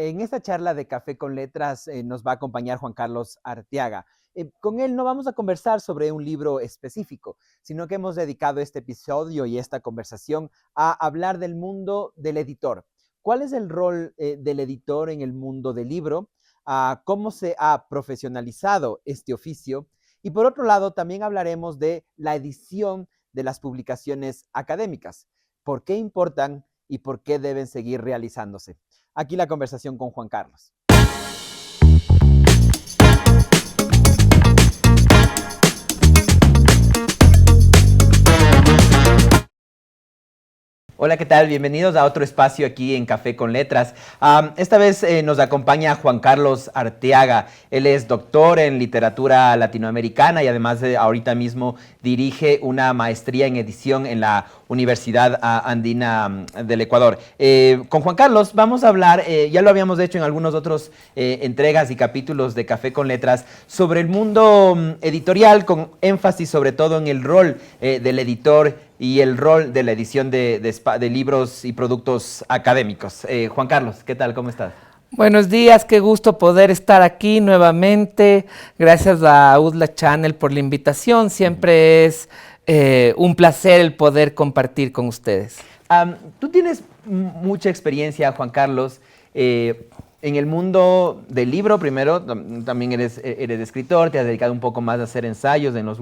En esta charla de Café con Letras nos va a acompañar Juan Carlos Arteaga. Con él no vamos a conversar sobre un libro específico, sino que hemos dedicado este episodio y esta conversación a hablar del mundo del editor. ¿Cuál es el rol del editor en el mundo del libro? ¿Cómo se ha profesionalizado este oficio? Y por otro lado, también hablaremos de la edición de las publicaciones académicas. ¿Por qué importan y por qué deben seguir realizándose? Aquí la conversación con Juan Carlos. Hola, ¿qué tal? Bienvenidos a otro espacio aquí en Café con Letras. Esta vez nos acompaña Juan Carlos Arteaga. Él es doctor en literatura latinoamericana y además ahorita mismo dirige una maestría en edición en la Universidad Andina del Ecuador. Con Juan Carlos vamos a hablar, ya lo habíamos hecho en algunos otros entregas y capítulos de Café con Letras, sobre el mundo editorial, con énfasis sobre todo en el rol del editor y el rol de la edición de libros y productos académicos. Juan Carlos, ¿qué tal? ¿Cómo estás? Buenos días, qué gusto poder estar aquí nuevamente. Gracias a UDLA Channel por la invitación. Siempre es un placer el poder compartir con ustedes. Tú tienes mucha experiencia, Juan Carlos, en el mundo del libro. Primero, también eres escritor, te has dedicado un poco más a hacer ensayos en los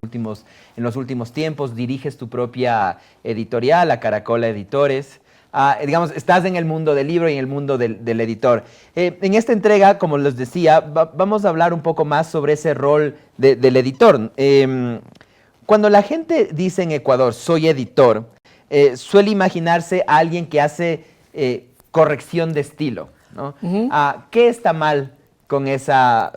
últimos tiempos, diriges tu propia editorial, a Caracola Editores. Digamos, estás en el mundo del libro y en el mundo del editor. En esta entrega, como les decía, vamos a hablar un poco más sobre ese rol del editor. Cuando la gente dice en Ecuador, soy editor, suele imaginarse a alguien que hace corrección de estilo, ¿no? ¿Qué está mal con esa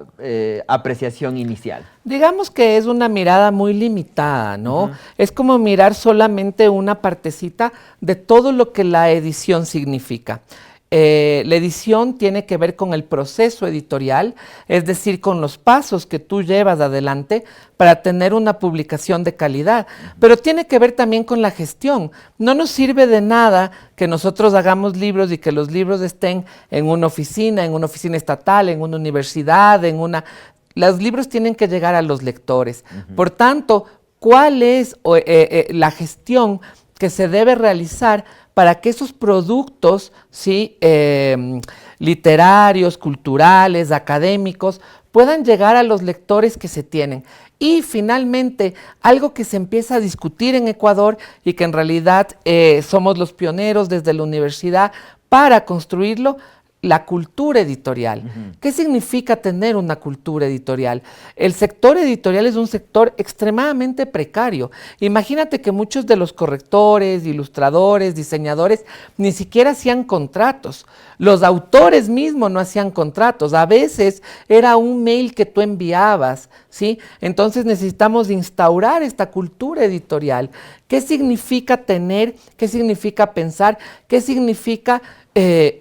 apreciación inicial? Digamos que es una mirada muy limitada, ¿no? Es como mirar solamente una partecita de todo lo que la edición significa. La edición tiene que ver con el proceso editorial, es decir, con los pasos que tú llevas adelante para tener una publicación de calidad, pero tiene que ver también con la gestión. No nos sirve de nada que nosotros hagamos libros y que los libros estén en una oficina estatal, en una universidad, Los libros tienen que llegar a los lectores. Por tanto, ¿cuál es la gestión que se debe realizar para que esos productos, ¿sí?, literarios, culturales, académicos, puedan llegar a los lectores que se tienen? Y finalmente, algo que se empieza a discutir en Ecuador y que en realidad somos los pioneros desde la universidad para construirlo, la cultura editorial. ¿Qué significa tener una cultura editorial? El sector editorial es un sector extremadamente precario. Imagínate que muchos de los correctores, ilustradores, diseñadores, ni siquiera hacían contratos. Los autores mismos no hacían contratos. A veces era un mail que tú enviabas, ¿sí? Entonces necesitamos instaurar esta cultura editorial. ¿Qué significa tener? ¿Qué significa pensar? ¿Qué significa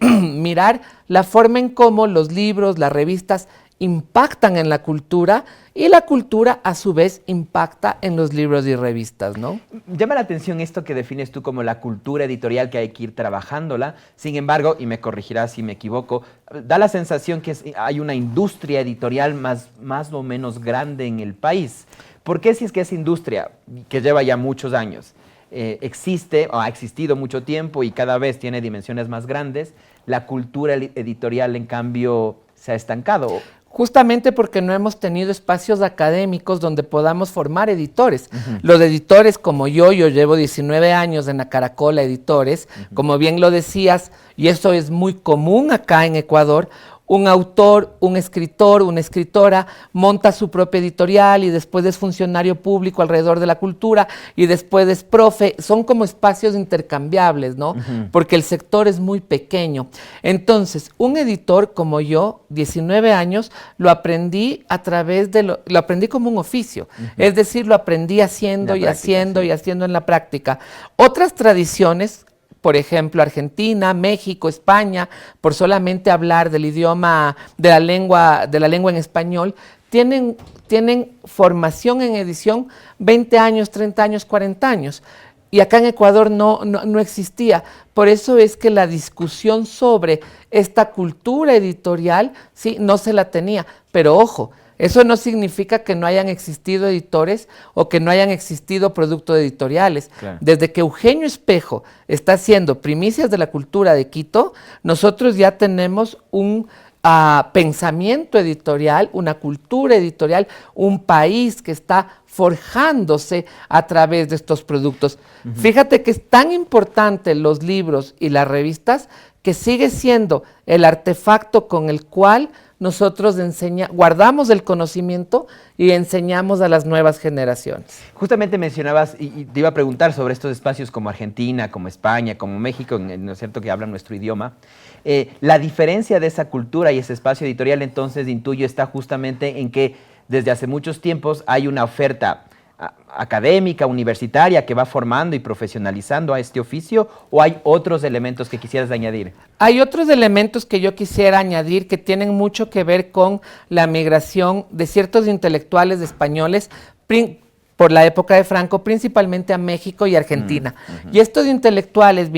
mirar la forma en cómo los libros, las revistas impactan en la cultura y la cultura a su vez impacta en los libros y revistas, ¿no? Llama la atención esto que defines tú como la cultura editorial, que hay que ir trabajándola. Sin embargo, y me corregirás si me equivoco, da la sensación que hay una industria editorial más o menos grande en el país. ¿Por qué, si es que esa industria, que lleva ya muchos años, existe o ha existido mucho tiempo y cada vez tiene dimensiones más grandes, la cultura editorial en cambio se ha estancado? Justamente porque no hemos tenido espacios académicos donde podamos formar editores. Los editores como yo llevo 19 años en la Caracola Editores, como bien lo decías, y eso es muy común acá en Ecuador. Un autor, un escritor, una escritora monta su propia editorial y después es funcionario público alrededor de la cultura y después es profe. Son como espacios intercambiables, ¿no? Porque el sector es muy pequeño. Entonces, un editor como yo, 19 años, lo aprendí lo aprendí como un oficio. Es decir, lo aprendí haciendo y haciendo y haciendo en la práctica. Otras tradiciones, por ejemplo, Argentina, México, España, por solamente hablar del idioma, de la lengua en español, tienen formación en edición 20 años, 30 años, 40 años. y acá en Ecuador no existía. Por eso es que la discusión sobre esta cultura editorial, sí, no se la tenía. Pero ojo, eso no significa que no hayan existido editores o que no hayan existido productos editoriales. Claro. Desde que Eugenio Espejo está haciendo Primicias de la Cultura de Quito, nosotros ya tenemos un pensamiento editorial, una cultura editorial, un país que está forjándose a través de estos productos. Fíjate que es tan importante los libros y las revistas que sigue siendo el artefacto con el cual nosotros guardamos el conocimiento y enseñamos a las nuevas generaciones. Justamente mencionabas, y te iba a preguntar sobre estos espacios como Argentina, como España, como México, ¿no es cierto?, que hablan nuestro idioma. La diferencia de esa cultura y ese espacio editorial, entonces, intuyo, está justamente en que desde hace muchos tiempos hay una oferta académica, universitaria, que va formando y profesionalizando a este oficio, ¿o hay otros elementos que quisieras añadir? Hay otros elementos que yo quisiera añadir que tienen mucho que ver con la migración de ciertos intelectuales españoles por la época de Franco, principalmente a México y Argentina. Y estos intelectuales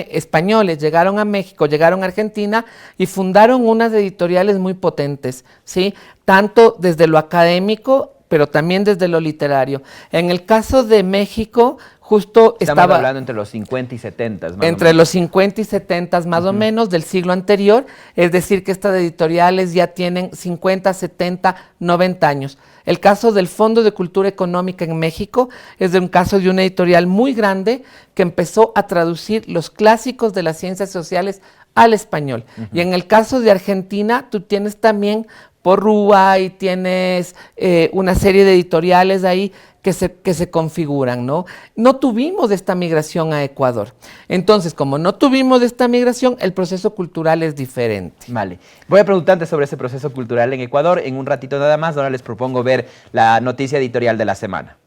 españoles, llegaron a México, llegaron a Argentina y fundaron unas editoriales muy potentes, ¿sí? Tanto desde lo académico, pero también desde lo literario. En el caso de México, justo Estamos hablando entre los 50 y 70. Entre los 50 y 70 más o menos del siglo anterior, es decir que estas editoriales ya tienen 50, 70, 90 años. El caso del Fondo de Cultura Económica en México es de un caso de una editorial muy grande que empezó a traducir los clásicos de las ciencias sociales al español. Y en el caso de Argentina, tú tienes también Porrúa y tienes una serie de editoriales ahí que se configuran, ¿no? No tuvimos esta migración a Ecuador. Entonces, como no tuvimos esta migración, el proceso cultural es diferente. Vale. Voy a preguntarte sobre ese proceso cultural en Ecuador en un ratito nada más. Ahora les propongo ver la noticia editorial de la semana.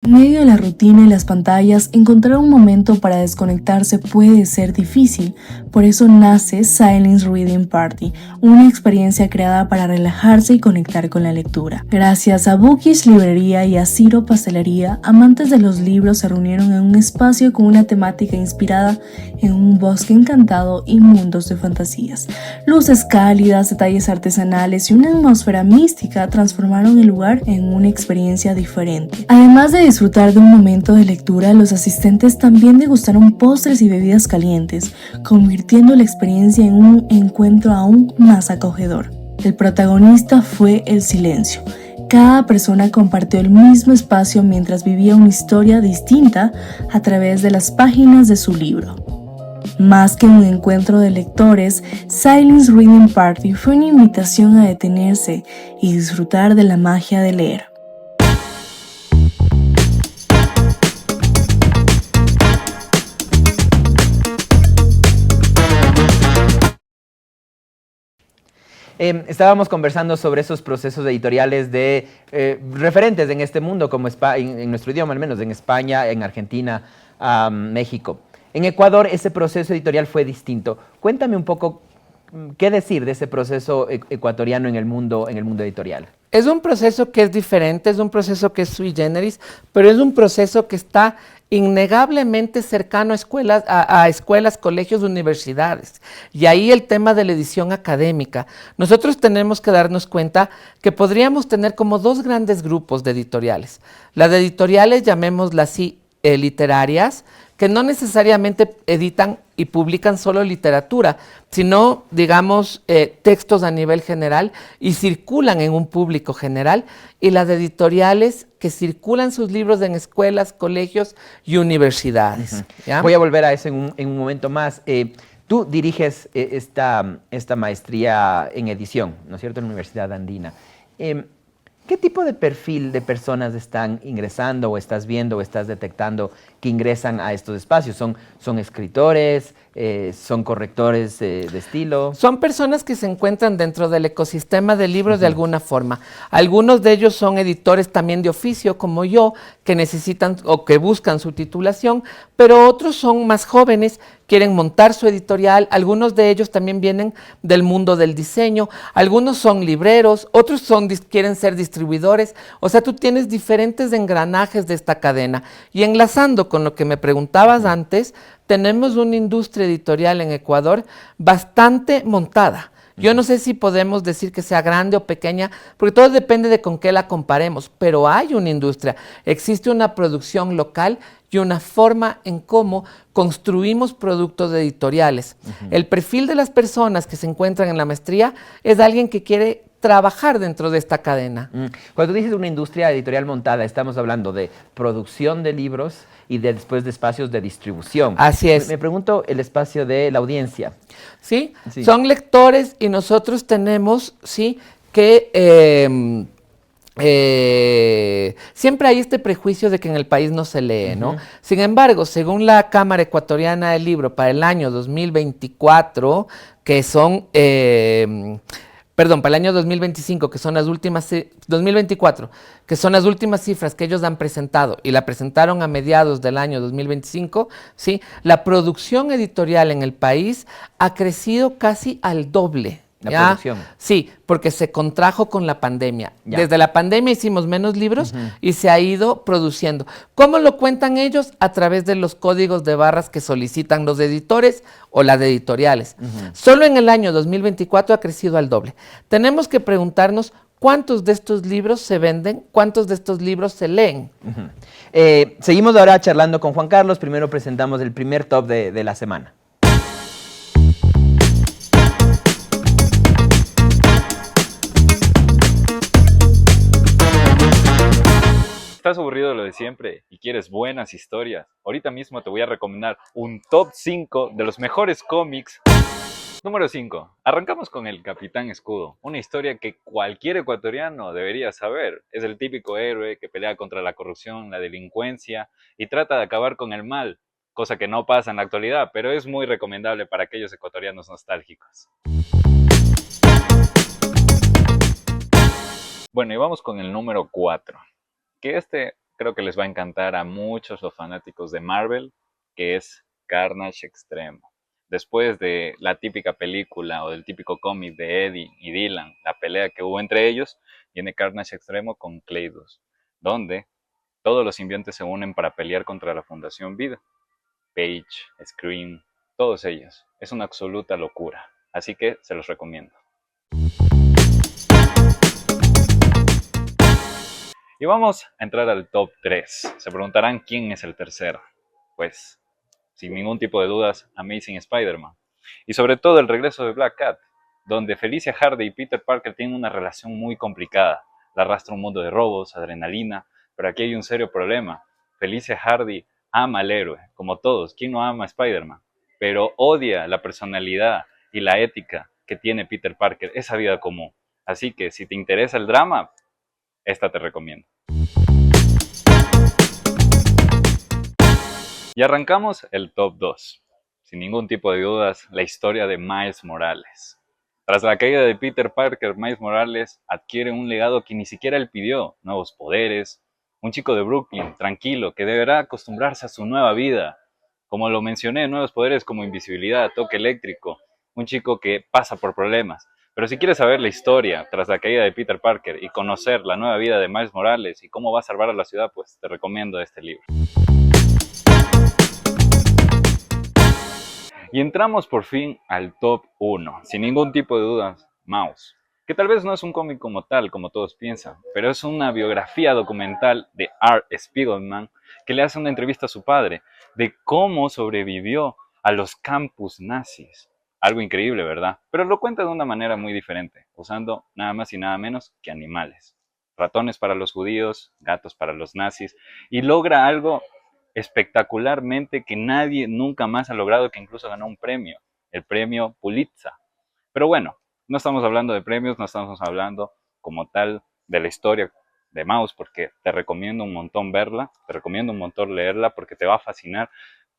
En medio de la rutina y las pantallas, encontrar un momento para desconectarse puede ser difícil. Por eso nace Silence Reading Party, una experiencia creada para relajarse y conectar con la lectura. Gracias a Bookish Librería y a Ciro Pastelería, amantes de los libros se reunieron en un espacio con una temática inspirada en un bosque encantado y mundos de fantasías. Luces cálidas, detalles artesanales y una atmósfera mística transformaron el lugar en una experiencia diferente. Además de disfrutar de un momento de lectura, los asistentes también degustaron postres y bebidas calientes, convirtiendo la experiencia en un encuentro aún más acogedor. El protagonista fue el silencio. Cada persona compartió el mismo espacio mientras vivía una historia distinta a través de las páginas de su libro. Más que un encuentro de lectores, Silence Reading Party fue una invitación a detenerse y disfrutar de la magia de leer. Estábamos conversando sobre esos procesos editoriales de referentes en este mundo, como en nuestro idioma al menos, en España, en Argentina, México. En Ecuador ese proceso editorial fue distinto. Cuéntame un poco qué decir de ese proceso ecuatoriano en el mundo editorial. Es un proceso que es diferente, es un proceso que es sui generis, pero es un proceso que está innegablemente cercano a escuelas, colegios, universidades. Y ahí el tema de la edición académica. Nosotros tenemos que darnos cuenta que podríamos tener como dos grandes grupos de editoriales. Las de editoriales, llamémoslas así, literarias, que no necesariamente editan y publican solo literatura, sino, digamos, textos a nivel general y circulan en un público general, y las editoriales que circulan sus libros en escuelas, colegios y universidades. ¿Ya? Voy a volver a eso en un momento más. Tú diriges esta maestría en edición, ¿no es cierto?, en la Universidad Andina. ¿Qué tipo de perfil de personas están ingresando o estás viendo o estás detectando que ingresan a estos espacios? ¿Son escritores? son correctores de estilo. Son personas que se encuentran dentro del ecosistema de libros de alguna forma. Algunos de ellos son editores también de oficio, como yo, que necesitan o que buscan su titulación, pero otros son más jóvenes, quieren montar su editorial. Algunos de ellos también vienen del mundo del diseño, algunos son libreros, otros quieren ser distribuidores. O sea, tú tienes diferentes engranajes de esta cadena. Y enlazando con lo que me preguntabas antes, tenemos una industria editorial en Ecuador bastante montada. Yo no sé si podemos decir que sea grande o pequeña, porque todo depende de con qué la comparemos, pero hay una industria, existe una producción local y una forma en cómo construimos productos editoriales. El perfil de las personas que se encuentran en la maestría es alguien que quiere trabajar dentro de esta cadena. Cuando dices una industria editorial montada, estamos hablando de producción de libros y después de espacios de distribución. Así es. Me pregunto el espacio de la audiencia. ¿Sí? Sí. Son lectores y nosotros tenemos, ¿sí?, que siempre hay este prejuicio de que en el país no se lee, ¿no? Sin embargo, según la Cámara Ecuatoriana del Libro, para el año 2024, que son... Perdón, para el año 2025, que son las últimas, 2024, que son las últimas cifras que ellos han presentado y la presentaron a mediados del año 2025, ¿sí? La producción editorial en el país ha crecido casi al doble. La producción. Sí, porque se contrajo con la pandemia. Ya. Desde la pandemia hicimos menos libros y se ha ido produciendo. ¿Cómo lo cuentan ellos? A través de los códigos de barras que solicitan los editores o las editoriales. Solo en el año 2024 ha crecido al doble. Tenemos que preguntarnos cuántos de estos libros se venden, cuántos de estos libros se leen. Seguimos ahora charlando con Juan Carlos. Primero presentamos el primer top de la semana. ¿Estás aburrido de lo de siempre y quieres buenas historias? Ahorita mismo te voy a recomendar un top 5 de los mejores cómics. Número 5. Arrancamos con El Capitán Escudo, una historia que cualquier ecuatoriano debería saber. Es el típico héroe que pelea contra la corrupción, la delincuencia y trata de acabar con el mal, cosa que no pasa en la actualidad, pero es muy recomendable para aquellos ecuatorianos nostálgicos. Bueno, y vamos con el número 4. Que creo que les va a encantar a muchos los fanáticos de Marvel, que es Carnage Extremo. Después de la típica película o del típico cómic de Eddie y Dylan, la pelea que hubo entre ellos, viene Carnage Extremo con Cleidos, donde todos los simbiontes se unen para pelear contra la Fundación Vida. Page, Scream, todos ellos. Es una absoluta locura, así que se los recomiendo. Y vamos a entrar al top 3. Se preguntarán quién es el tercero. Pues, sin ningún tipo de dudas, Amazing Spider-Man. Y sobre todo el regreso de Black Cat, donde Felicia Hardy y Peter Parker tienen una relación muy complicada. La arrastra un mundo de robos, adrenalina, pero aquí hay un serio problema. Felicia Hardy ama al héroe, como todos. ¿Quién no ama a Spider-Man? Pero odia la personalidad y la ética que tiene Peter Parker, esa vida común. Así que si te interesa el drama, esta te recomiendo. Y arrancamos el top 2. Sin ningún tipo de dudas, la historia de Miles Morales. Tras la caída de Peter Parker, Miles Morales adquiere un legado que ni siquiera él pidió. Nuevos poderes, un chico de Brooklyn, tranquilo, que deberá acostumbrarse a su nueva vida. Como lo mencioné, nuevos poderes como invisibilidad, toque eléctrico, un chico que pasa por problemas. Pero si quieres saber la historia tras la caída de Peter Parker y conocer la nueva vida de Miles Morales y cómo va a salvar a la ciudad, pues te recomiendo este libro. Y entramos por fin al top 1, sin ningún tipo de dudas, Maus, que tal vez no es un cómic como tal, como todos piensan, pero es una biografía documental de Art Spiegelman que le hace una entrevista a su padre de cómo sobrevivió a los campus nazis. Algo increíble, ¿verdad? Pero lo cuenta de una manera muy diferente, usando nada más y nada menos que animales. Ratones para los judíos, gatos para los nazis, y logra algo espectacularmente que nadie nunca más ha logrado, que incluso ganó un premio, el premio Pulitzer. Pero bueno, no estamos hablando de premios, no estamos hablando como tal de la historia de Maus, porque te recomiendo un montón verla, te recomiendo un montón leerla porque te va a fascinar.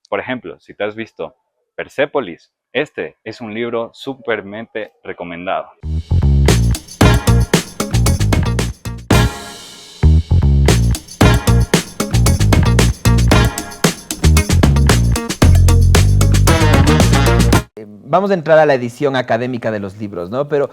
Por ejemplo, si te has visto Persépolis. Este es un libro súpermente recomendado. Vamos a entrar a la edición académica de los libros, ¿no? Pero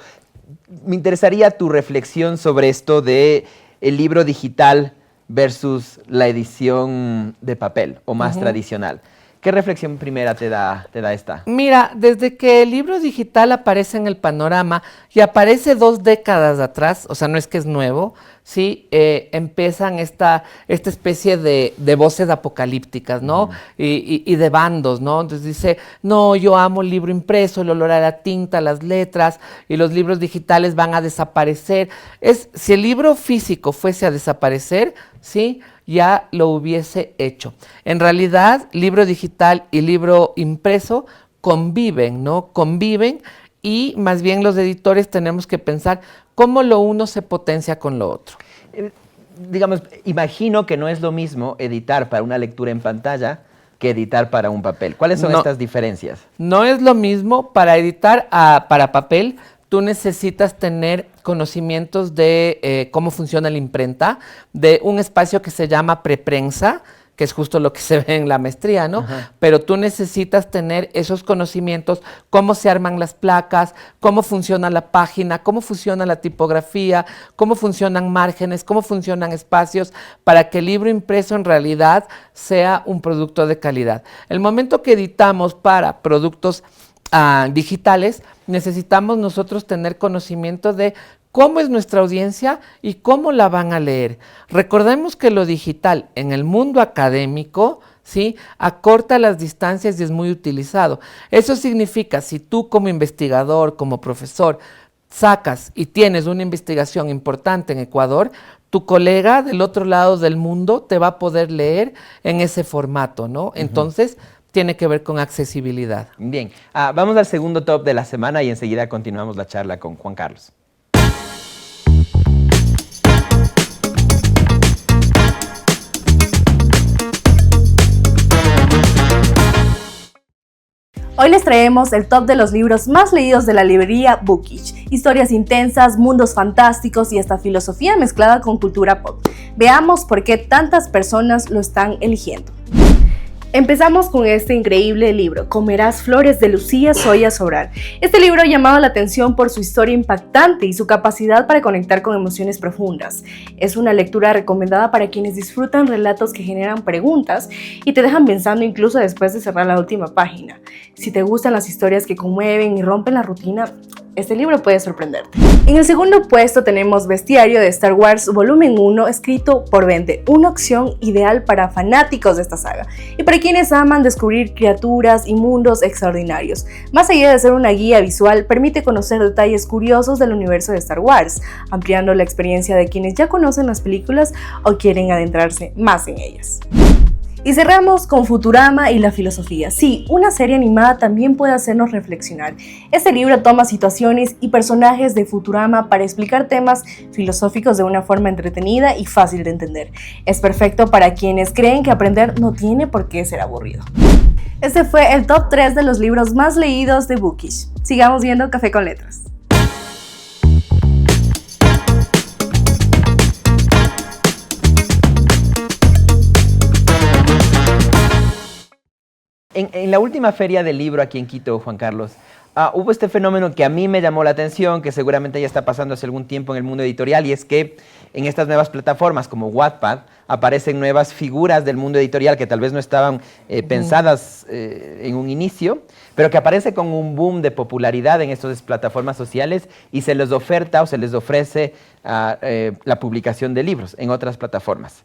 me interesaría tu reflexión sobre esto de el libro digital versus la edición de papel o más tradicional. ¿Qué reflexión primera te da esta? Mira, desde que el libro digital aparece en el panorama y aparece 2 décadas atrás, o sea, no es que es nuevo, ¿sí? Empiezan esta especie de voces apocalípticas, ¿no? Y de bandos, ¿no? Entonces dice, no, yo amo el libro impreso, el olor a la tinta, las letras, y los libros digitales van a desaparecer. Si el libro físico fuese a desaparecer, ¿sí?, ya lo hubiese hecho. En realidad, libro digital y libro impreso conviven, ¿no? Conviven, y más bien los editores tenemos que pensar cómo lo uno se potencia con lo otro. Digamos, imagino que no es lo mismo editar para una lectura en pantalla que editar para un papel. ¿Cuáles son estas diferencias? No es lo mismo. Para editar para papel, tú necesitas tener conocimientos de cómo funciona la imprenta, de un espacio que se llama preprensa, que es justo lo que se ve en la maestría, ¿no? Pero tú necesitas tener esos conocimientos, cómo se arman las placas, cómo funciona la página, cómo funciona la tipografía, cómo funcionan márgenes, cómo funcionan espacios, para que el libro impreso en realidad sea un producto de calidad. El momento que editamos para productos digitales, necesitamos nosotros tener conocimiento de cómo es nuestra audiencia y cómo la van a leer. Recordemos que lo digital en el mundo académico, ¿sí?, acorta las distancias y es muy utilizado. Eso significa, si tú como investigador, como profesor, sacas y tienes una investigación importante en Ecuador, tu colega del otro lado del mundo te va a poder leer en ese formato, ¿no? Entonces, tiene que ver con accesibilidad. Bien, vamos al segundo top de la semana y enseguida continuamos la charla con Juan Carlos. Hoy les traemos el top de los libros más leídos de la librería Bookish. Historias intensas, mundos fantásticos y hasta filosofía mezclada con cultura pop. Veamos por qué tantas personas lo están eligiendo. Empezamos con este increíble libro, Comerás flores, de Lucía Soya Sobral. Este libro ha llamado la atención por su historia impactante y su capacidad para conectar con emociones profundas. Es una lectura recomendada para quienes disfrutan relatos que generan preguntas y te dejan pensando incluso después de cerrar la última página. Si te gustan las historias que conmueven y rompen la rutina, este libro puede sorprenderte. En el segundo puesto tenemos Bestiario de Star Wars Volumen 1, escrito por Bende, una opción ideal para fanáticos de esta saga y para quienes aman descubrir criaturas y mundos extraordinarios. Más allá de ser una guía visual, permite conocer detalles curiosos del universo de Star Wars, ampliando la experiencia de quienes ya conocen las películas o quieren adentrarse más en ellas. Y cerramos con Futurama y la filosofía. Sí, una serie animada también puede hacernos reflexionar. Este libro toma situaciones y personajes de Futurama para explicar temas filosóficos de una forma entretenida y fácil de entender. Es perfecto para quienes creen que aprender no tiene por qué ser aburrido. Este fue el top 3 de los libros más leídos de Bookish. Sigamos viendo Café con Letras. En la última feria del libro aquí en Quito, Juan Carlos, hubo este fenómeno que a mí me llamó la atención, que seguramente ya está pasando hace algún tiempo en el mundo editorial, y es que en estas nuevas plataformas como Wattpad aparecen nuevas figuras del mundo editorial que tal vez no estaban pensadas en un inicio, pero que aparece con un boom de popularidad en estas plataformas sociales y se les oferta o se les ofrece la publicación de libros en otras plataformas.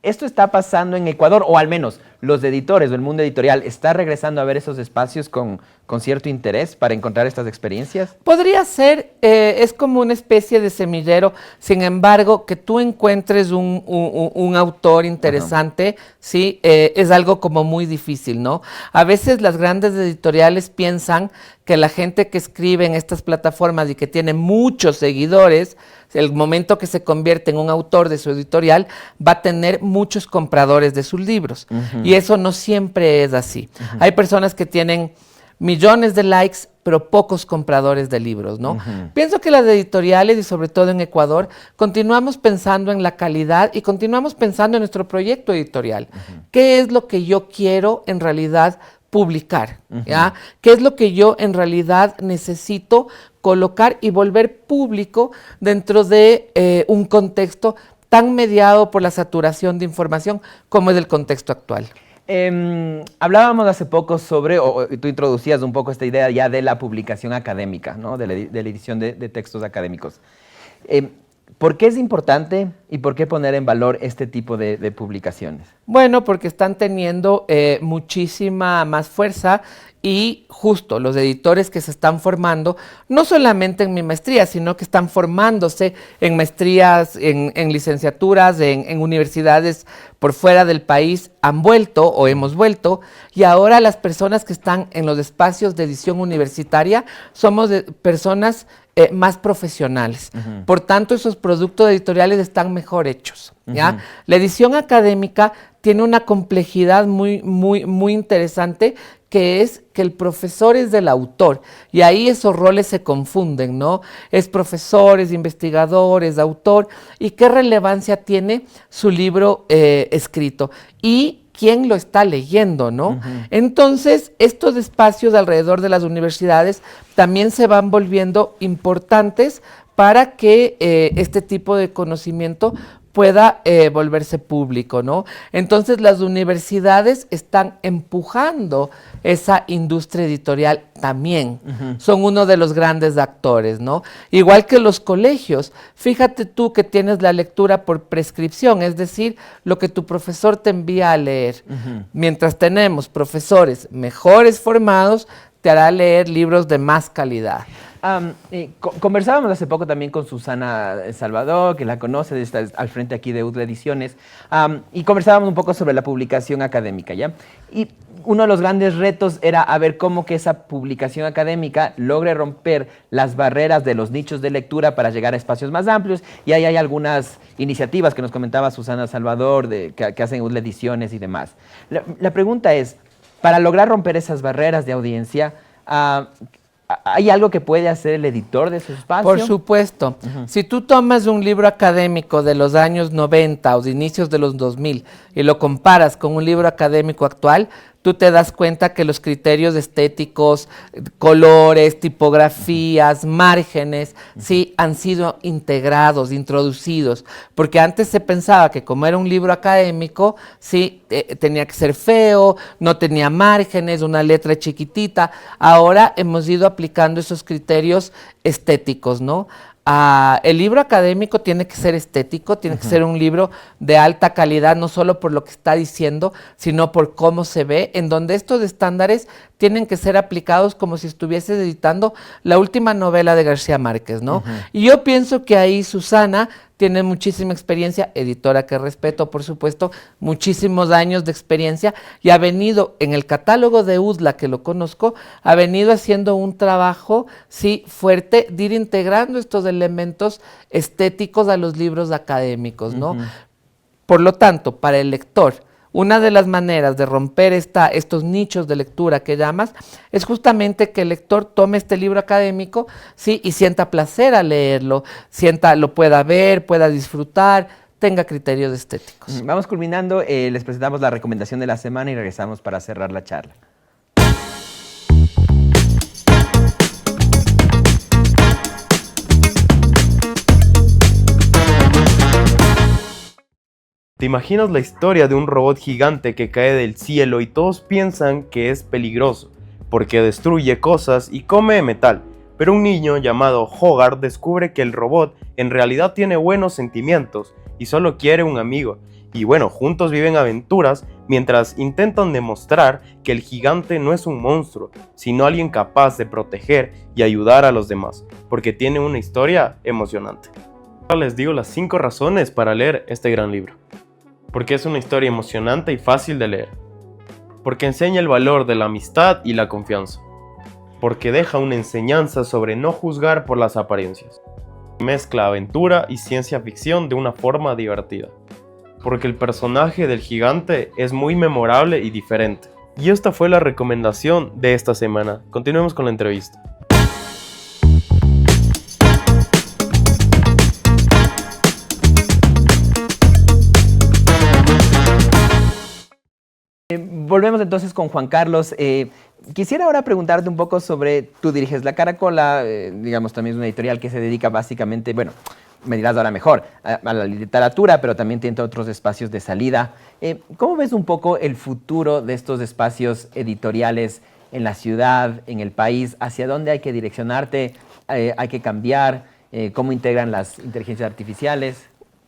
¿Esto está pasando en Ecuador, o al menos los editores o el mundo editorial está regresando a ver esos espacios con cierto interés para encontrar estas experiencias? Podría ser, es como una especie de semillero. Sin embargo, que tú encuentres un autor interesante, ¿sí? Es algo como muy difícil, ¿no? A veces las grandes editoriales piensan que la gente que escribe en estas plataformas y que tiene muchos seguidores, el momento que se convierte en un autor de su editorial, va a tener muchos compradores de sus libros. Y eso no siempre es así. Hay personas que tienen millones de likes, pero pocos compradores de libros, ¿no? Pienso que las editoriales, y sobre todo en Ecuador, continuamos pensando en la calidad y continuamos pensando en nuestro proyecto editorial. ¿Qué es lo que yo quiero en realidad publicar? ¿Ya? ¿Qué es lo que yo en realidad necesito colocar y volver público dentro de un contexto tan mediado por la saturación de información como es el contexto actual? Hablábamos hace poco sobre, o tú introducías un poco esta idea ya de la publicación académica, ¿no? De la edición de textos académicos. ¿Por qué es importante y por qué poner en valor este tipo de publicaciones? Bueno, porque están teniendo muchísima más fuerza y justo los editores que se están formando, no solamente en mi maestría, sino que están formándose en maestrías, en licenciaturas, en universidades por fuera del país, han vuelto o hemos vuelto, y ahora las personas que están en los espacios de edición universitaria somos personas más profesionales. Por tanto, esos productos editoriales están mejor hechos, ¿ya? La edición académica tiene una complejidad muy interesante, que es que el profesor es del autor, y ahí esos roles se confunden, ¿no? Es profesor, es investigador, es autor, y qué relevancia tiene su libro escrito, y quién lo está leyendo, ¿no? Entonces, estos espacios alrededor de las universidades también se van volviendo importantes para que este tipo de conocimiento pueda volverse público, ¿no? Entonces las universidades están empujando esa industria editorial también. Son uno de los grandes actores, ¿no? Igual que los colegios. Fíjate tú que tienes la lectura por prescripción, es decir, lo que tu profesor te envía a leer. Mientras tenemos profesores mejores formados, te hará leer libros de más calidad. Conversábamos hace poco también con Susana Salvador, que la conoce, está al frente aquí de UDLA Ediciones, y conversábamos un poco sobre la publicación académica, ¿ya? Y uno de los grandes retos era a ver cómo que esa publicación académica logre romper las barreras de los nichos de lectura para llegar a espacios más amplios, y ahí hay algunas iniciativas que nos comentaba Susana Salvador, que hacen UDLA Ediciones y demás. La pregunta es, para lograr romper esas barreras de audiencia, ¿hay algo que puede hacer el editor de su espacio? Por supuesto. Si tú tomas un libro académico de los años 90 o de inicios de los 2000 y lo comparas con un libro académico actual, tú te das cuenta que los criterios estéticos, colores, tipografías, márgenes, sí, han sido integrados, introducidos, porque antes se pensaba que como era un libro académico, sí, tenía que ser feo, no tenía márgenes, una letra chiquitita. Ahora hemos ido aplicando esos criterios estéticos, ¿no? El libro académico tiene que ser estético, tiene que ser un libro de alta calidad, no solo por lo que está diciendo, sino por cómo se ve, en donde estos estándares tienen que ser aplicados como si estuvieses editando la última novela de García Márquez, ¿no? Y yo pienso que ahí Susana tiene muchísima experiencia, editora que respeto, por supuesto, muchísimos años de experiencia, y ha venido en el catálogo de UDLA, que lo conozco, ha venido haciendo un trabajo, sí, fuerte, de ir integrando estos elementos estéticos a los libros académicos, ¿no? Por lo tanto, para el lector, una de las maneras de romper estos nichos de lectura que llamas es justamente que el lector tome este libro académico, ¿sí? Y sienta placer al leerlo, lo pueda ver, pueda disfrutar, tenga criterios estéticos. Vamos culminando, les presentamos la recomendación de la semana y regresamos para cerrar la charla. ¿Te imaginas la historia de un robot gigante que cae del cielo y todos piensan que es peligroso porque destruye cosas y come metal? Pero un niño llamado Hogarth descubre que el robot en realidad tiene buenos sentimientos y solo quiere un amigo. Y bueno, juntos viven aventuras mientras intentan demostrar que el gigante no es un monstruo, sino alguien capaz de proteger y ayudar a los demás, porque tiene una historia emocionante. Ahora les digo las 5 razones para leer este gran libro. Porque es una historia emocionante y fácil de leer. Porque enseña el valor de la amistad y la confianza. Porque deja una enseñanza sobre no juzgar por las apariencias. Mezcla aventura y ciencia ficción de una forma divertida. porque el personaje del gigante es muy memorable y diferente. Y esta fue la recomendación de esta semana. Continuemos con la entrevista. Volvemos entonces con Juan Carlos. Quisiera ahora preguntarte un poco sobre, tú diriges La Caracola, digamos también es una editorial que se dedica básicamente, bueno, me dirás ahora mejor, a la literatura, pero también tiene otros espacios de salida. ¿Cómo ves un poco el futuro de estos espacios editoriales en la ciudad, en el país? ¿Hacia dónde hay que direccionarte? ¿Hay que cambiar? ¿Cómo integran las inteligencias artificiales?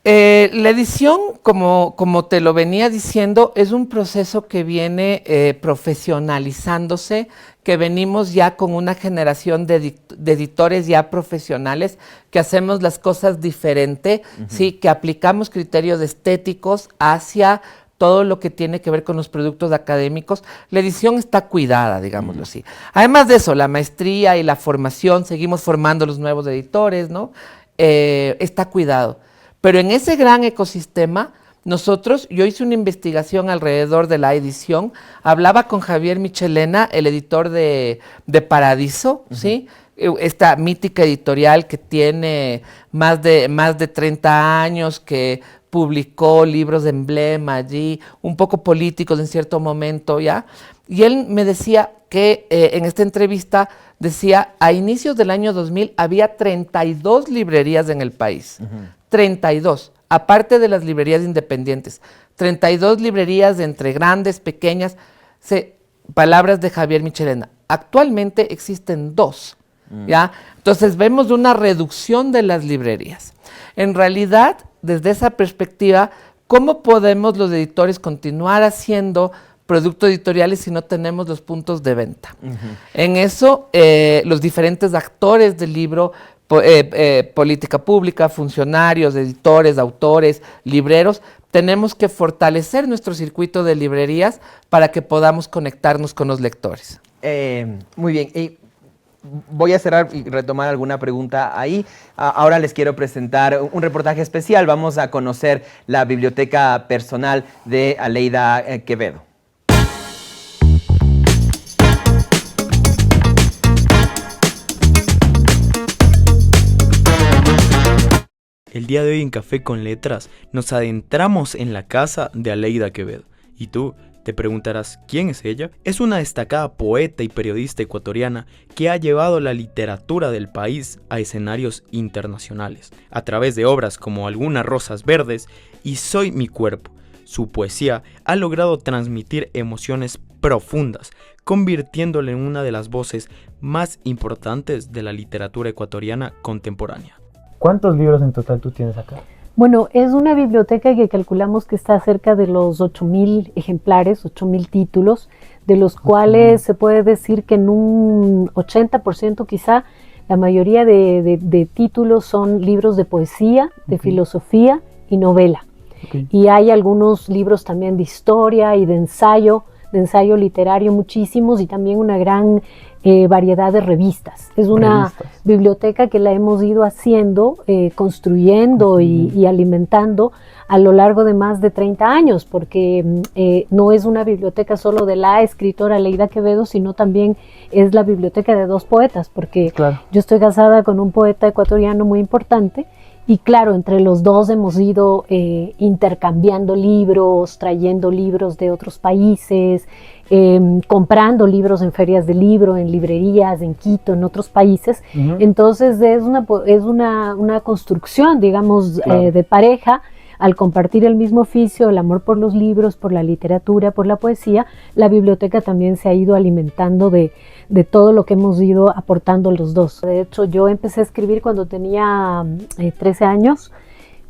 La edición, como te lo venía diciendo, es un proceso que viene profesionalizándose, que venimos ya con una generación de editores ya profesionales, que hacemos las cosas diferente, ¿sí? Que aplicamos criterios estéticos hacia todo lo que tiene que ver con los productos académicos. La edición está cuidada, digámoslo así. Además de eso, la maestría y la formación, seguimos formando los nuevos editores, ¿no? Está cuidado. Pero en ese gran ecosistema, yo hice una investigación alrededor de la edición, hablaba con Javier Michelena, el editor de Paradiso, ¿sí? Esta mítica editorial que tiene más de 30 años, que publicó libros de emblema allí, un poco políticos en cierto momento, ¿ya? Y él me decía que en esta entrevista decía, a inicios del año 2000 había 32 librerías en el país. 32, aparte de las librerías independientes, 32 librerías entre grandes, pequeñas, palabras de Javier Michelena. Actualmente existen 2, ¿ya? Entonces vemos una reducción de las librerías. En realidad, desde esa perspectiva, ¿cómo podemos los editores continuar haciendo productos editoriales si no tenemos los puntos de venta? En eso, los diferentes actores del libro, política pública, funcionarios, editores, autores, libreros, tenemos que fortalecer nuestro circuito de librerías para que podamos conectarnos con los lectores. Muy bien. Voy a cerrar y retomar alguna pregunta ahí. Ahora les quiero presentar un reportaje especial. Vamos a conocer la biblioteca personal de Aleida Quevedo. El día de hoy en Café con Letras nos adentramos en la casa de Aleida Quevedo. ¿Y tú? Te preguntarás, ¿quién es ella? Es una destacada poeta y periodista ecuatoriana que ha llevado la literatura del país a escenarios internacionales, a través de obras como Algunas rosas verdes y Soy mi cuerpo. Su poesía ha logrado transmitir emociones profundas, convirtiéndola en una de las voces más importantes de la literatura ecuatoriana contemporánea. ¿Cuántos libros en total tú tienes acá? Bueno, es una biblioteca que calculamos que está cerca de los 8.000 ejemplares, 8.000 títulos, de los cuales se puede decir que en un 80% quizá la mayoría de títulos son libros de poesía, de filosofía y novela. Y hay algunos libros también de historia y de ensayo literario muchísimos, y también una gran variedad de revistas. Es una biblioteca que la hemos ido haciendo, construyendo y alimentando a lo largo de más de 30 años, porque no es una biblioteca solo de la escritora Aleida Quevedo, sino también es la biblioteca de 2 poetas, porque yo estoy casada con un poeta ecuatoriano muy importante. Y claro, entre los 2 hemos ido intercambiando libros, trayendo libros de otros países, comprando libros en ferias de libro, en librerías, en Quito, en otros países. Entonces es una construcción, digamos, de pareja. Al compartir el mismo oficio, el amor por los libros, por la literatura, por la poesía, la biblioteca también se ha ido alimentando de todo lo que hemos ido aportando los 2. De hecho, yo empecé a escribir cuando tenía 13 años,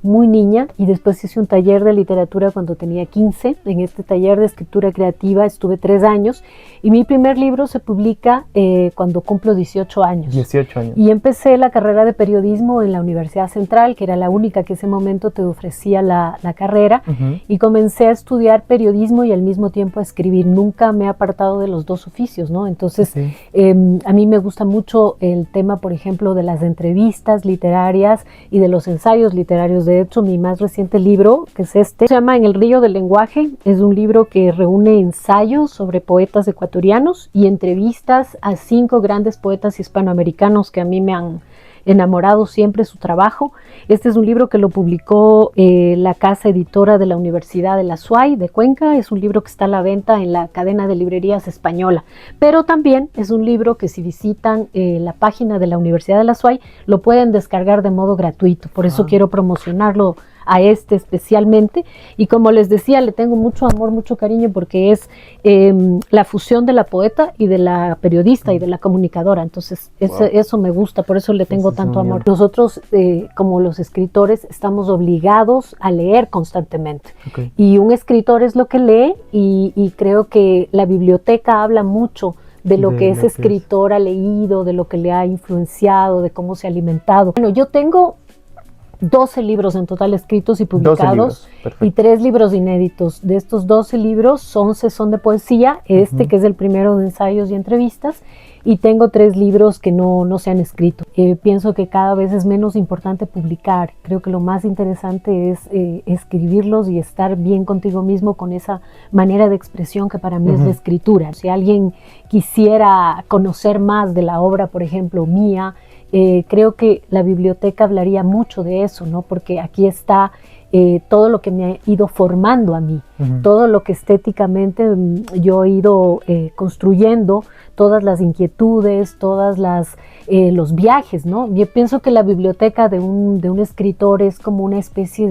muy niña, y después hice un taller de literatura cuando tenía 15. En este taller de escritura creativa estuve 3 años, y mi primer libro se publica cuando cumplo 18 años. 18 años. Y empecé la carrera de periodismo en la Universidad Central, que era la única que ese momento te ofrecía la carrera, y comencé a estudiar periodismo y al mismo tiempo a escribir. Nunca me he apartado de los 2 oficios, ¿no? Entonces, a mí me gusta mucho el tema, por ejemplo, de las entrevistas literarias y de los ensayos literarios De hecho, mi más reciente libro, que es este, se llama En el río del lenguaje. Es un libro que reúne ensayos sobre poetas ecuatorianos y entrevistas a 5 grandes poetas hispanoamericanos que a mí me han enamorado siempre su trabajo. Este es un libro que lo publicó la casa editora de la Universidad de la SUAY de Cuenca. Es un libro que está a la venta en la cadena de librerías española, pero también es un libro que si visitan la página de la Universidad de la SUAY lo pueden descargar de modo gratuito. Por eso quiero promocionarlo a este especialmente, y como les decía, le tengo mucho amor, mucho cariño, porque es la fusión de la poeta y de la periodista y de la comunicadora. Entonces eso me gusta, por eso le tengo tanto amor. Nosotros como los escritores estamos obligados a leer constantemente, y un escritor es lo que lee, y creo que la biblioteca habla mucho de lo que ese escritor ha leído, de lo que le ha influenciado, de cómo se ha alimentado. Bueno, yo tengo 12 libros en total escritos y publicados, y 3 libros inéditos. De estos 12 libros, 11 son de poesía, que es el primero de ensayos y entrevistas, y tengo 3 libros que no se han escrito. Pienso que cada vez es menos importante publicar. Creo que lo más interesante es escribirlos y estar bien contigo mismo con esa manera de expresión que para mí es la escritura. Si alguien quisiera conocer más de la obra, por ejemplo, mía, creo que la biblioteca hablaría mucho de eso, ¿no? Porque aquí está todo lo que me ha ido formando a mí, todo lo que estéticamente yo he ido construyendo, todas las inquietudes, los viajes, ¿no? Yo pienso que la biblioteca de un escritor es como una especie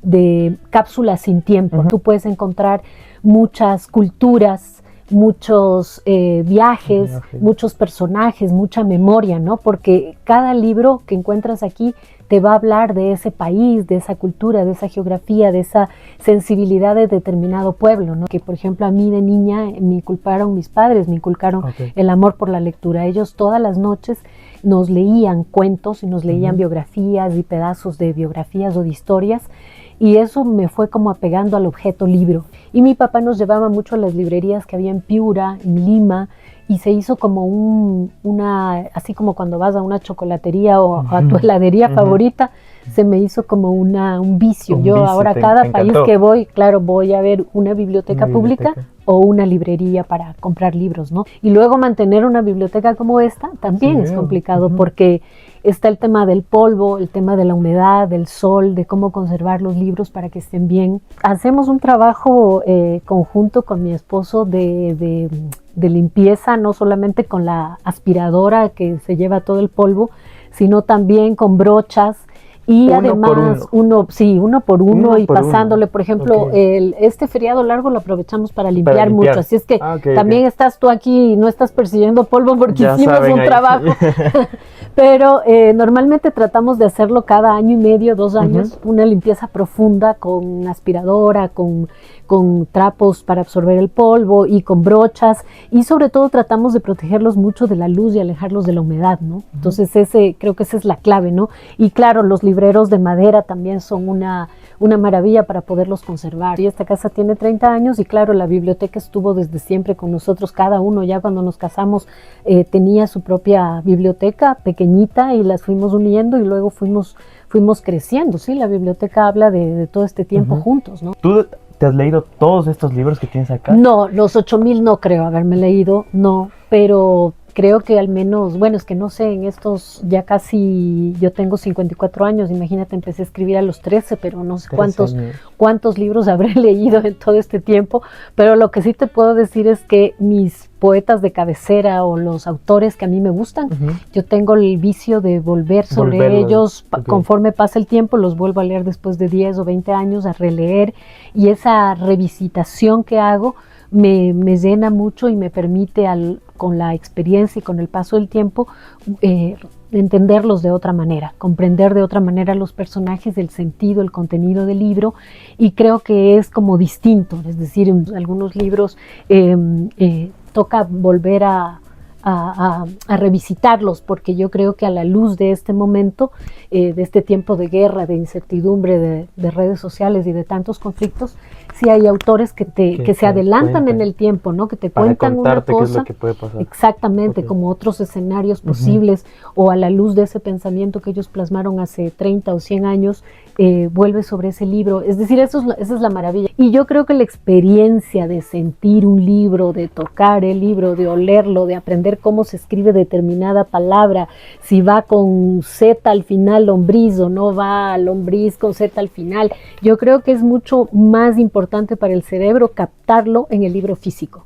de cápsula sin tiempo. Tú puedes encontrar muchas culturas, muchos viajes, muchos personajes, mucha memoria, ¿no? Porque cada libro que encuentras aquí te va a hablar de ese país, de esa cultura, de esa geografía, de esa sensibilidad de determinado pueblo, ¿no? Que, por ejemplo, a mí de niña me inculcaron mis padres, me inculcaron el amor por la lectura. Ellos todas las noches nos leían cuentos y nos leían biografías y pedazos de biografías o de historias, y eso me fue como apegando al objeto libro. Y mi papá nos llevaba mucho a las librerías que había en Piura, en Lima, y se hizo como así como cuando vas a una chocolatería o a tu heladería favorita, se me hizo como un vicio. Yo ahora cada país que voy, claro, voy a ver una biblioteca pública o una librería para comprar libros, ¿no? Y luego mantener una biblioteca como esta también es complicado, porque está el tema del polvo, el tema de la humedad, del sol, de cómo conservar los libros para que estén bien. Hacemos un trabajo conjunto con mi esposo de limpieza, no solamente con la aspiradora que se lleva todo el polvo, sino también con brochas. Y además, uno por uno y pasándole, por ejemplo, este feriado largo lo aprovechamos para limpiar mucho. Así es que también estás tú aquí y no estás persiguiendo polvo porque hicimos un trabajo. Pero normalmente tratamos de hacerlo cada año y medio, 2 años, una limpieza profunda con aspiradora, con trapos para absorber el polvo y con brochas, y sobre todo tratamos de protegerlos mucho de la luz y alejarlos de la humedad, ¿no? Entonces creo que esa es la clave, ¿no? Y claro, los libreros de madera también son una maravilla para poderlos conservar. Y esta casa tiene 30 años y claro, la biblioteca estuvo desde siempre con nosotros. Cada uno, ya cuando nos casamos, tenía su propia biblioteca pequeñita y las fuimos uniendo y luego fuimos creciendo, ¿sí? La biblioteca habla de todo este tiempo juntos, ¿no? ¿Tú te has leído todos estos libros que tienes acá? No, los 8000 no creo haberme leído, no, pero creo que al menos, bueno, es que no sé, en estos ya casi, yo tengo 54 años, imagínate, empecé a escribir a los 13, pero no sé cuántos libros habré leído en todo este tiempo, pero lo que sí te puedo decir es que mis poetas de cabecera o los autores que a mí me gustan, yo tengo el vicio de volver sobre ellos, conforme pasa el tiempo, los vuelvo a leer después de 10 o 20 años, a releer, y esa revisitación que hago me llena mucho y me permite con la experiencia y con el paso del tiempo entenderlos de otra manera, comprender de otra manera los personajes, el sentido, el contenido del libro, y creo que es como distinto, es decir, en algunos libros toca volver a a revisitarlos, porque yo creo que a la luz de este momento, de este tiempo de guerra, de incertidumbre, de redes sociales y de tantos conflictos, sí hay autores que se adelantan cuentan en el tiempo, ¿no? Que te para cuentan una contarte qué es cosa, lo que puede pasar. exactamente, Ok. como otros escenarios posibles, o a la luz de ese pensamiento que ellos plasmaron hace 30 o 100 años, vuelve sobre ese libro. Es decir, esa es la maravilla. Y yo creo que la experiencia de sentir un libro, de tocar el libro, de olerlo, de aprender cómo se escribe determinada palabra, si va con Z al final lombriz o no va lombriz con Z al final, yo creo que es mucho más importante para el cerebro captarlo en el libro físico.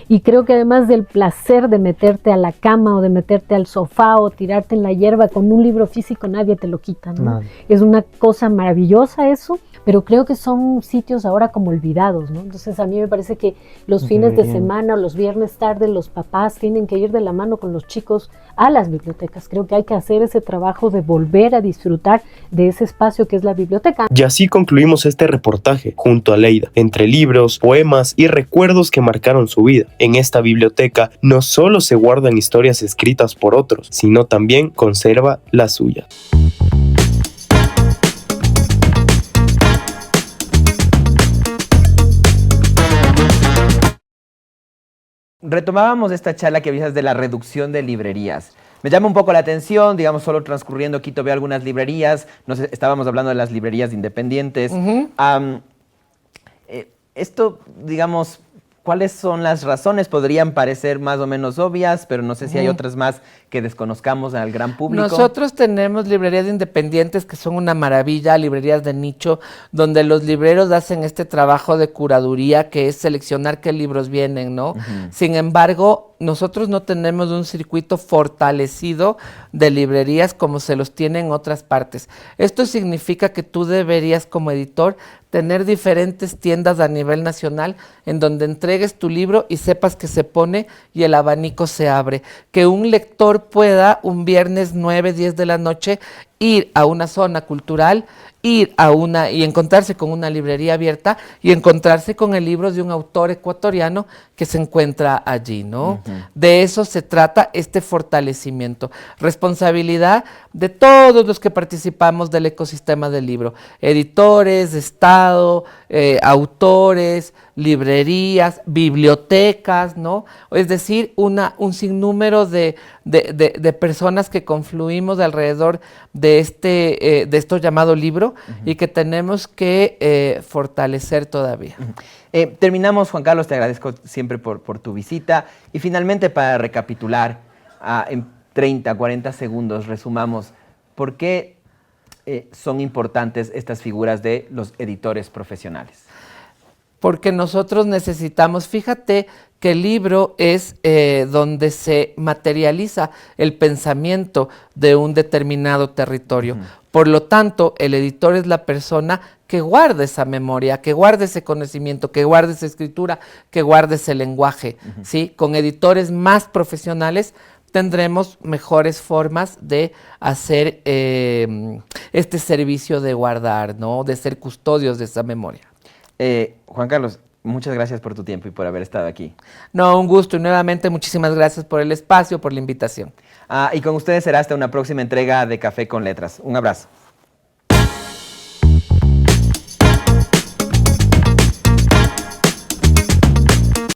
Y creo que además del placer de meterte a la cama o de meterte al sofá o tirarte en la hierba con un libro físico, nadie te lo quita, ¿no? Nadie. Es una cosa maravillosa eso, pero creo que son sitios ahora como olvidados, ¿no? Entonces a mí me parece que los fines de semana o los viernes tarde los papás tienen que ir de la mano con los chicos a las bibliotecas. Creo que hay que hacer ese trabajo de volver a disfrutar de ese espacio que es la biblioteca. Y así concluimos este reportaje junto a Leida, entre libros, poemas y recuerdos que marcaron su vida. En esta biblioteca no solo se guardan historias escritas por otros, sino también conserva las suyas. Retomábamos esta charla que habías de la reducción de librerías. Me llama un poco la atención, digamos, solo transcurriendo Quito veo algunas librerías, no sé, estábamos hablando de las librerías independientes. Esto, digamos, ¿cuáles son las razones? Podrían parecer más o menos obvias, pero no sé si hay otras más que desconozcamos al gran público. Nosotros tenemos librerías independientes que son una maravilla, librerías de nicho, donde los libreros hacen este trabajo de curaduría, que es seleccionar qué libros vienen, ¿no? Sin embargo, nosotros no tenemos un circuito fortalecido de librerías como se los tiene en otras partes. Esto significa que tú deberías, como editor, tener diferentes tiendas a nivel nacional en donde entregues tu libro y sepas que se pone y el abanico se abre. Que un lector pueda un viernes 9, 10 de la noche ir a una zona cultural, ir a y encontrarse con una librería abierta y encontrarse con el libro de un autor ecuatoriano que se encuentra allí, ¿no? De eso se trata este fortalecimiento. Responsabilidad de todos los que participamos del ecosistema del libro. Editores, Estado, autores, librerías, bibliotecas, ¿no? Es decir, un sinnúmero de personas que confluimos alrededor de esto llamado libro y que tenemos que fortalecer todavía. Terminamos, Juan Carlos, te agradezco siempre por tu visita. Y finalmente, para recapitular, en 30, 40 segundos, resumamos, ¿por qué son importantes estas figuras de los editores profesionales? Porque nosotros necesitamos, fíjate que el libro es donde se materializa el pensamiento de un determinado territorio. Por lo tanto, el editor es la persona que guarda esa memoria, que guarda ese conocimiento, que guarda esa escritura, que guarda ese lenguaje. ¿Sí? Con editores más profesionales tendremos mejores formas de hacer este servicio de guardar, ¿no? De ser custodios de esa memoria. Juan Carlos, muchas gracias por tu tiempo y por haber estado aquí. No, un gusto y nuevamente muchísimas gracias por el espacio, por la invitación. Y con ustedes será hasta una próxima entrega de Café con Letras. Un abrazo.